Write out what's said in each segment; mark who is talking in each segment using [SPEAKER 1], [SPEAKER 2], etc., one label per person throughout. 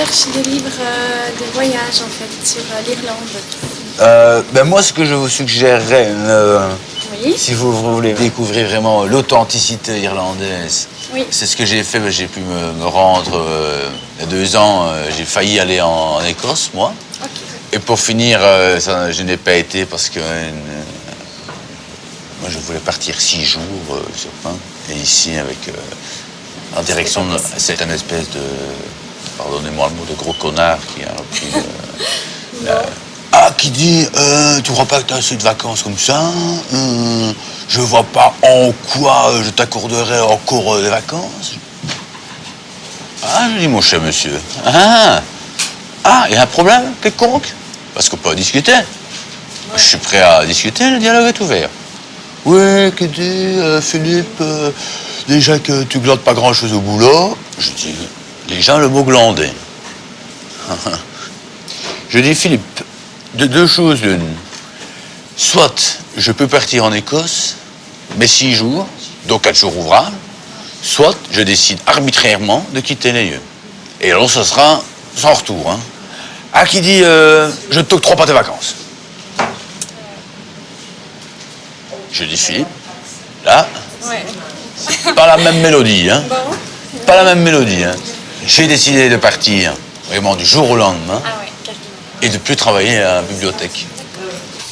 [SPEAKER 1] cherche des livres de voyage, en fait, sur l'Irlande.
[SPEAKER 2] Ben moi, ce que je vous suggérerais,
[SPEAKER 1] Oui.
[SPEAKER 2] si vous voulez découvrir vraiment l'authenticité irlandaise,
[SPEAKER 1] Oui.
[SPEAKER 2] c'est ce que j'ai fait. J'ai pu me rendre il y a 2 ans. J'ai failli aller en Écosse, moi.
[SPEAKER 1] Ok.
[SPEAKER 2] Et pour finir, je n'ai pas été parce que moi, je voulais partir 6 jours sur Pain. Et ici, avec en direction, c'est une espèce de, pardonnez-moi le mot, de gros connard qui a repris qui dit, tu crois pas que tu as assez de vacances comme ça? Je vois pas en quoi je t'accorderais encore des vacances. Ah, je dis, mon cher monsieur. Il y a un problème quelconque? Parce qu'on peut discuter. Ouais. Je suis prêt à discuter, le dialogue est ouvert. Oui, qui dit, Philippe, déjà que tu glandes pas grand-chose au boulot. Je dis, déjà le mot glander. Je dis, Philippe, de 2 choses l'une. Soit je peux partir en Écosse, mais 6 jours, donc 4 jours ouvrables, soit je décide arbitrairement de quitter les lieux. Et alors, ce sera sans retour. Hein. Qui dit, je ne t'octroie pas tes vacances. Je dis, Philippe, là,
[SPEAKER 1] Ouais.
[SPEAKER 2] c'est pas la même mélodie. Hein.
[SPEAKER 1] Bon.
[SPEAKER 2] Pas la même mélodie. Hein. J'ai décidé de partir vraiment du jour au lendemain.
[SPEAKER 1] Ah ouais, carrément.
[SPEAKER 2] Et de ne plus travailler à la bibliothèque.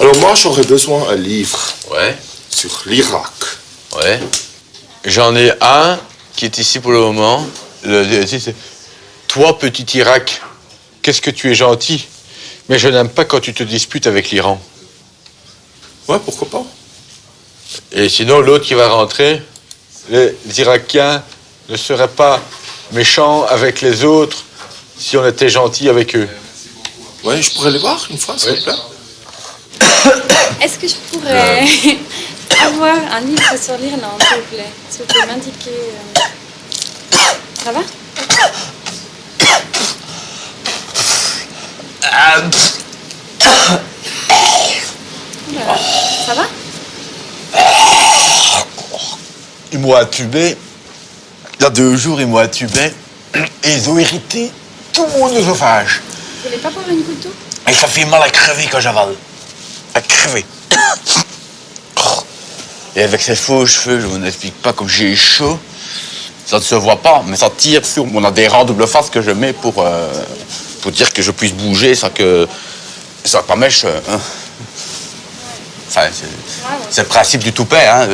[SPEAKER 3] Alors moi, j'aurais besoin d'un livre
[SPEAKER 2] Ouais,
[SPEAKER 3] sur l'Irak.
[SPEAKER 2] ouais. J'en ai un qui est ici pour le moment. C'est toi, petit Irak, qu'est-ce que tu es gentil, mais je n'aime pas quand tu te disputes avec l'Iran.
[SPEAKER 3] Ouais, pourquoi pas?
[SPEAKER 2] Et sinon, l'autre qui va rentrer, les Irakiens ne seraient pas méchants avec les autres si on était gentil avec eux.
[SPEAKER 3] Ouais, je pourrais les voir une fois, s'il vous plaît.
[SPEAKER 1] Est-ce que je pourrais avoir un livre sur l'Irlande, s'il vous plaît? S'il vous plaît, m'indiquer... Ça va? Voilà. Ça va?
[SPEAKER 2] Ils m'ont attubé. Il y a 2 jours, ils m'ont attubé. Et ils ont irrité tout mon œsophage.
[SPEAKER 1] Vous voulez pas boire une goutte d'eau?
[SPEAKER 2] Et ça fait mal à crever quand j'avale. À crever. Et avec ces faux cheveux, je vous n'explique pas comme j'ai chaud. Ça ne se voit pas, mais ça tire sur mon adhérent double face que je mets pour dire que je puisse bouger sans que ça pas mèche. Hein. Enfin, c'est le principe du toupet. Hein.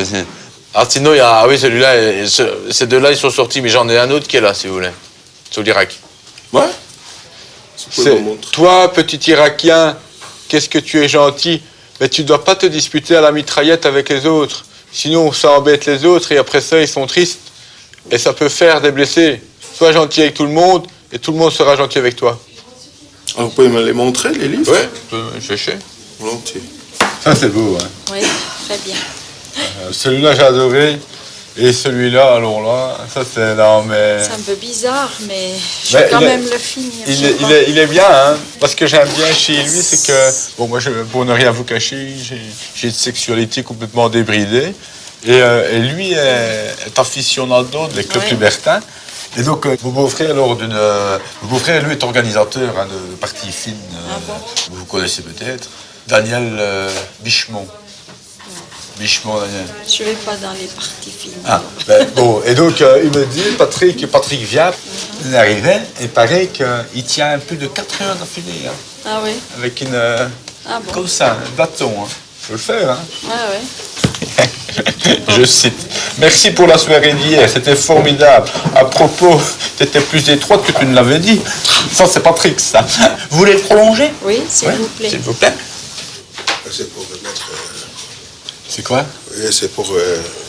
[SPEAKER 2] Alors sinon, il y a... Ah oui, celui-là, ces 2-là, ils sont sortis, mais j'en ai un autre qui est là, si vous voulez. Sur l'Irak.
[SPEAKER 3] Ouais.
[SPEAKER 2] C'est toi, petit Irakien, qu'est-ce que tu es gentil, mais tu ne dois pas te disputer à la mitraillette avec les autres. Sinon, ça embête les autres et après ça, ils sont tristes. Et ça peut faire des blessés. Sois gentil avec tout le monde et tout le monde sera gentil avec toi.
[SPEAKER 3] Alors, vous pouvez me les montrer, les livres?
[SPEAKER 2] Ouais, je peux chercher.
[SPEAKER 3] Volontiers.
[SPEAKER 2] Ça, c'est beau, hein.
[SPEAKER 1] Oui, très bien.
[SPEAKER 2] Celui-là, j'ai adoré. Et celui-là, alors là, ça, c'est... Non, mais...
[SPEAKER 1] C'est un peu bizarre, mais je vais quand même le finir.
[SPEAKER 2] Il est bien, hein. Parce que j'aime bien chez lui, c'est que... Bon, moi, pour ne rien vous cacher, j'ai une sexualité complètement débridée. Et lui est aficionado des clubs libertins. Et donc, mon beau-frère, lui est organisateur de parties fines, vous connaissez peut-être, Daniel Bichemont. Bichemont, Daniel.
[SPEAKER 1] Je ne vais pas dans les parties fines.
[SPEAKER 2] Bon, et donc, il me dit, Patrick vient, il arrivait, et pareil qu'il tient plus de 4 heures d'affilée. Hein,
[SPEAKER 1] Ah oui?
[SPEAKER 2] avec une...
[SPEAKER 1] Bon.
[SPEAKER 2] Comme ça, un bâton. Hein. Je peux le faire, hein.
[SPEAKER 1] Ah ouais.
[SPEAKER 2] Je cite. Merci pour la soirée d'hier, c'était formidable. À propos, tu étais plus étroite que tu ne l'avais dit. Ça, c'est Patrick, ça. Vous voulez le prolonger?
[SPEAKER 1] Oui, s'il vous plaît.
[SPEAKER 2] S'il vous plaît.
[SPEAKER 3] C'est pour mettre...
[SPEAKER 2] C'est quoi?
[SPEAKER 3] Oui, c'est pour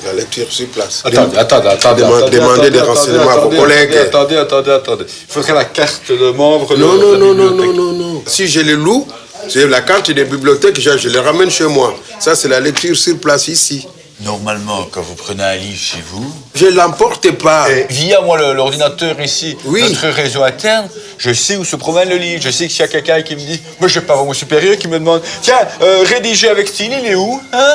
[SPEAKER 3] la lecture sur place.
[SPEAKER 2] Attendez.
[SPEAKER 3] Demandez des renseignements à vos collègues.
[SPEAKER 2] Attendez. Il faudrait la carte de membre
[SPEAKER 3] Non,
[SPEAKER 2] de la
[SPEAKER 3] non.
[SPEAKER 2] bibliothèque.
[SPEAKER 3] Si je les loue, c'est la carte des bibliothèques, je les ramène chez moi. Ça, c'est la lecture sur place ici.
[SPEAKER 2] Normalement, quand vous prenez un livre chez vous...
[SPEAKER 3] Je ne l'emporte pas.
[SPEAKER 2] Via moi l'ordinateur ici,
[SPEAKER 3] Oui.
[SPEAKER 2] notre réseau interne, je sais où se promène le livre. Je sais que s'il y a quelqu'un qui me dit... Moi, je ne vais pas voir mon supérieur qui me demande... Tiens, rédiger avec style, il est où? Hein?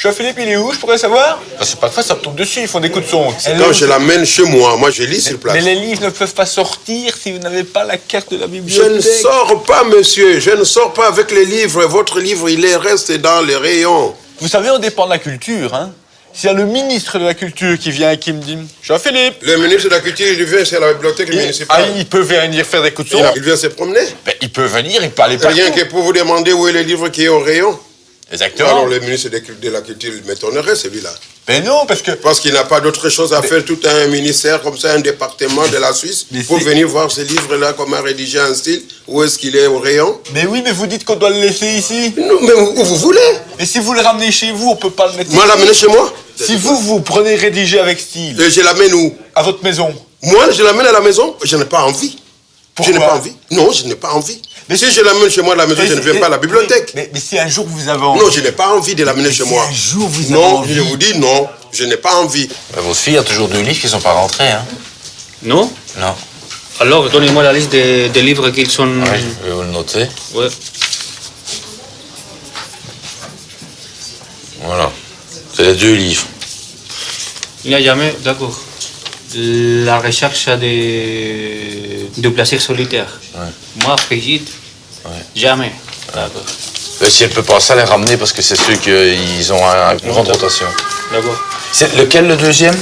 [SPEAKER 4] Jean-Philippe, il est où, je pourrais savoir? Parce que parfois, ça me tombe dessus, ils font des coups de son.
[SPEAKER 3] Quand je l'amène chez moi, moi je lis sur place.
[SPEAKER 4] Mais les livres ne peuvent pas sortir si vous n'avez pas la carte de la
[SPEAKER 3] Je
[SPEAKER 4] bibliothèque.
[SPEAKER 3] ne sors pas, monsieur. Je ne sors pas avec les livres. Votre livre, il reste dans les rayons.
[SPEAKER 4] Vous savez, on dépend de la culture, hein. S'il y a le ministre de la Culture qui vient et qui me dit « Jean-Philippe !»
[SPEAKER 3] Le ministre de la Culture, il vient chez la bibliothèque municipale.
[SPEAKER 4] il peut venir faire des coups de son.
[SPEAKER 3] Il vient se promener.
[SPEAKER 4] Ben, il peut venir, il peut aller partout.
[SPEAKER 3] Rien que pour vous demander où est le livre qui est au rayon.
[SPEAKER 4] Exactement.
[SPEAKER 3] Alors le ministre de la Culture, il m'étonnerait, celui-là.
[SPEAKER 4] Ben non, parce que...
[SPEAKER 3] Parce qu'il n'a pas d'autre chose à faire, tout un ministère comme ça, un département de la Suisse, pour venir voir ce livre-là, comment rédiger un style, où est-ce qu'il est au rayon.
[SPEAKER 4] Mais oui, mais vous dites qu'on doit le laisser ici.
[SPEAKER 3] Non, mais où vous voulez.
[SPEAKER 4] Et si vous le ramenez chez vous, on peut pas le mettre
[SPEAKER 3] Moi,
[SPEAKER 4] ici.
[SPEAKER 3] l'amener chez moi.
[SPEAKER 4] Si vous prenez rédiger avec style...
[SPEAKER 3] Et je l'amène où?
[SPEAKER 4] À votre maison.
[SPEAKER 3] Moi, je l'amène à la maison, je n'ai pas envie.
[SPEAKER 4] Pourquoi?
[SPEAKER 3] Je n'ai pas envie. Non, je n'ai pas envie. Mais si je l'amène chez moi à la maison, je ne viens pas à la bibliothèque.
[SPEAKER 4] Mais si un jour vous avez envie...
[SPEAKER 3] Non, je n'ai pas envie de l'amener chez moi.
[SPEAKER 4] Si un jour vous avez
[SPEAKER 3] Non,
[SPEAKER 4] envie...
[SPEAKER 3] je vous dis non, je n'ai pas envie.
[SPEAKER 2] Votre fille a toujours 2 livres qui ne sont pas rentrés, hein?
[SPEAKER 5] Non?
[SPEAKER 2] Non.
[SPEAKER 5] Alors, donnez-moi la liste des livres qu'ils sont...
[SPEAKER 2] Oui, je vais vous le noter.
[SPEAKER 5] Ouais.
[SPEAKER 2] Voilà. C'est les 2 livres.
[SPEAKER 5] Il n'y a jamais... D'accord. La recherche de plaisirs solitaires.
[SPEAKER 2] Ouais.
[SPEAKER 5] Moi, Brigitte,
[SPEAKER 2] Ouais.
[SPEAKER 5] jamais.
[SPEAKER 2] D'accord. Si elle peut penser à les ramener parce que c'est ceux qui ont une grande rotation.
[SPEAKER 5] D'accord.
[SPEAKER 2] C'est lequel le deuxième?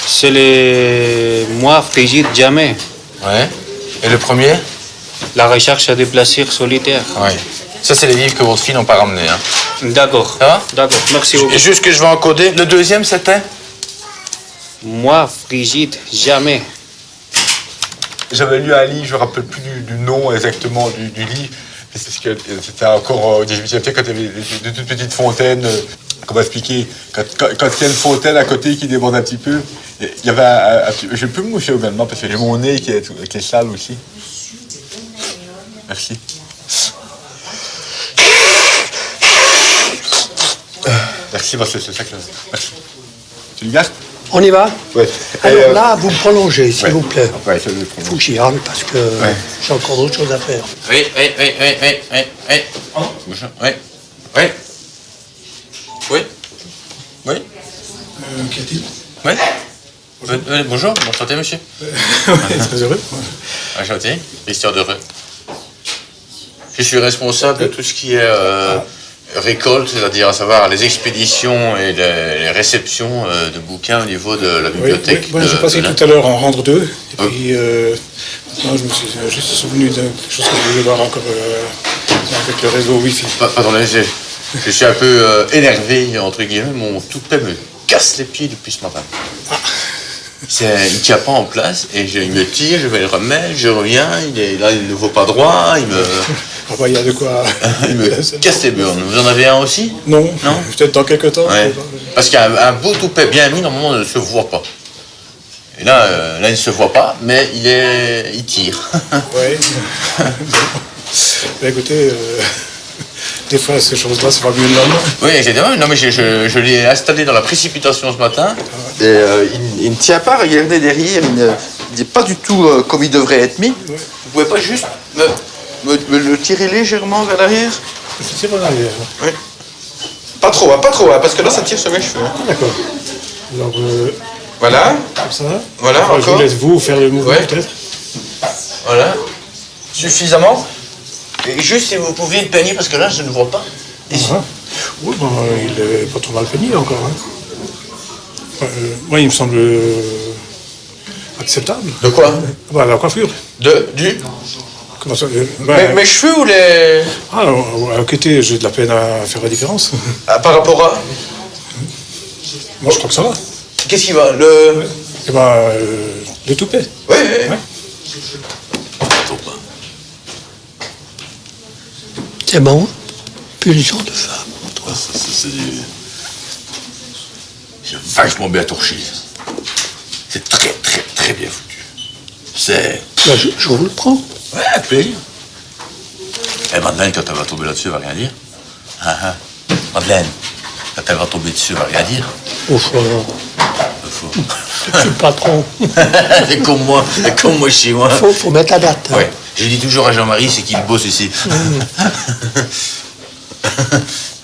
[SPEAKER 5] C'est les... Moi, Brigitte, jamais.
[SPEAKER 2] Ouais. Et le premier?
[SPEAKER 5] La recherche des plaisirs solitaires.
[SPEAKER 2] Ouais. Ça, c'est les livres que votre fille n'ont pas ramenés, hein?
[SPEAKER 5] D'accord.
[SPEAKER 2] Ça va?
[SPEAKER 5] D'accord, merci beaucoup.
[SPEAKER 2] Et juste que je vais encoder. Le deuxième, c'était?
[SPEAKER 5] Moi, Brigitte, jamais.
[SPEAKER 4] J'avais lu un livre, je ne me rappelle plus du nom exactement du livre. C'est parce que c'était encore au XVIIIe siècle, quand il y avait de toutes petites fontaines. Comment expliquer? Quand il y a une fontaine à côté qui déborde un petit peu, il y avait je peux me moucher également parce que j'ai mon nez qui est sale aussi. Merci. Merci, parce que c'est ça que... Merci. Tu le gardes?
[SPEAKER 6] On y va?
[SPEAKER 4] Ouais.
[SPEAKER 6] Alors là, vous me prolongez, s'il vous plaît.
[SPEAKER 4] Ouais, ça le prendre.
[SPEAKER 6] Faut que j'y aille parce que j'ai encore d'autres choses à faire.
[SPEAKER 2] Oui. Bonjour. Oui. Oui.
[SPEAKER 7] Qu'y a-t-il?
[SPEAKER 2] Oui. Bonjour, enchanté, monsieur.
[SPEAKER 7] Très heureux.
[SPEAKER 2] Enchanté, Christian Dereux. Je suis responsable de tout ce qui est récolte, c'est-à-dire à savoir les expéditions et les réceptions de bouquins au niveau de la bibliothèque.
[SPEAKER 7] Oui, je passais tout à l'heure en rendre 2. Et puis, maintenant, je me suis juste souvenu de quelque chose que je voulais voir encore avec le réseau Wi-Fi.
[SPEAKER 2] Attendez, je suis un peu énervé, entre guillemets. Mon toupet me casse les pieds depuis ce matin. Il ne tient pas en place et il me tire, je vais le remettre, je reviens, il ne vaut pas droit, il me...
[SPEAKER 7] Ah bah, il y a de quoi...
[SPEAKER 2] il me casse les burnes. Vous en avez un aussi?
[SPEAKER 7] Non,
[SPEAKER 2] Non.
[SPEAKER 7] Peut-être dans quelques temps.
[SPEAKER 2] Ouais. Parce qu'un beau toupet bien mis, normalement, ne se voit pas. Et là, il ne se voit pas, mais il tire.
[SPEAKER 7] Oui. Bah, écoutez, des fois, ces choses-là, c'est pas mieux de l'homme.
[SPEAKER 2] Oui, exactement. Non, mais je l'ai installé dans la précipitation ce matin. Et il ne tient pas, regardez derrière, il n'est pas du tout comme il devrait être mis. Vous pouvez pas juste me le tirer légèrement vers l'arrière?
[SPEAKER 7] Je tire en arrière.
[SPEAKER 2] Oui. Pas trop, parce que là, ça tire sur mes cheveux.
[SPEAKER 7] Ah, d'accord. Alors,
[SPEAKER 2] Voilà,
[SPEAKER 7] comme ça.
[SPEAKER 2] voilà,
[SPEAKER 7] Enfin, je
[SPEAKER 2] encore.
[SPEAKER 7] vous laisse vous faire le mouvement,
[SPEAKER 2] Ouais.
[SPEAKER 7] peut-être.
[SPEAKER 2] Voilà. Suffisamment. Et juste si vous pouviez le peigner, parce que là, je ne vois pas. Ici.
[SPEAKER 7] Ah. Oui, bon, il est pas trop mal peigné encore. Hein. Moi, il me semble acceptable.
[SPEAKER 2] De quoi?
[SPEAKER 7] Bah, la coiffure.
[SPEAKER 2] Du
[SPEAKER 7] Comment ça
[SPEAKER 2] mes cheveux ou les...
[SPEAKER 7] Ah, à côté, j'ai de la peine à faire la différence.
[SPEAKER 2] Ah, par rapport à...
[SPEAKER 7] Moi, je crois que ça va.
[SPEAKER 2] Qu'est-ce qui va? Le...
[SPEAKER 7] Eh ben, le toupet.
[SPEAKER 2] Oui.
[SPEAKER 7] Ouais.
[SPEAKER 6] C'est bon? Pulsion de femme.
[SPEAKER 2] C'est vachement bien torché. C'est très bien foutu. C'est...
[SPEAKER 6] Là, je vous le prends.
[SPEAKER 2] Ouais, avec plaisir. Et Madeleine, quand elle va tomber là-dessus, elle va rien dire. Madeleine, quand elle va tomber dessus, elle va rien dire.
[SPEAKER 6] Ouf, je suis le patron.
[SPEAKER 2] C'est comme moi chez moi.
[SPEAKER 6] Faut mettre la date. Hein.
[SPEAKER 2] Ouais. Je dis toujours à Jean-Marie, c'est qu'il bosse ici.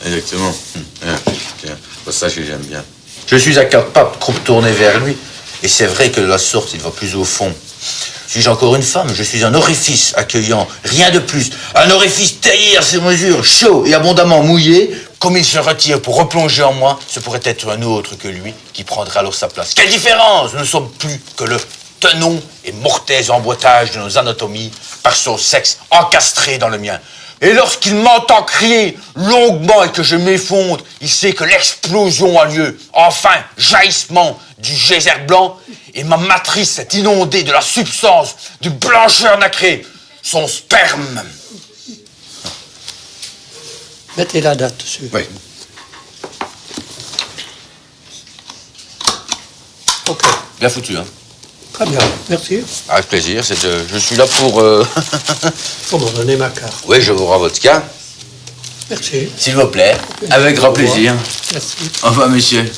[SPEAKER 2] Exactement. passage que j'aime bien. Je suis à quatre pattes, croupe tournée vers lui, et c'est vrai que de la sorte, il va plus au fond. Suis-je encore une femme? Je suis un orifice accueillant, rien de plus. Un orifice taillé à ses mesures, chaud et abondamment mouillé. Comme il se retire pour replonger en moi, ce pourrait être un autre que lui qui prendrait alors sa place. Quelle différence! Nous ne sommes plus que le tenon et mortais emboîtage de nos anatomies par son sexe encastré dans le mien. Et lorsqu'il m'entend crier longuement et que je m'effondre, il sait que l'explosion a lieu. Enfin, jaillissement du geyser blanc, et ma matrice est inondée de la substance du blancheur nacré, son sperme.
[SPEAKER 6] Mettez la date dessus.
[SPEAKER 2] Oui.
[SPEAKER 6] Ok,
[SPEAKER 2] Bien foutu, hein.
[SPEAKER 6] très bien, merci.
[SPEAKER 2] Avec plaisir, je suis là pour...
[SPEAKER 6] Faut m'en donner ma carte.
[SPEAKER 2] Oui, je vous rends votre cas,
[SPEAKER 6] Merci.
[SPEAKER 2] s'il vous plaît. Avec grand plaisir.
[SPEAKER 6] Merci.
[SPEAKER 2] Au revoir, monsieur.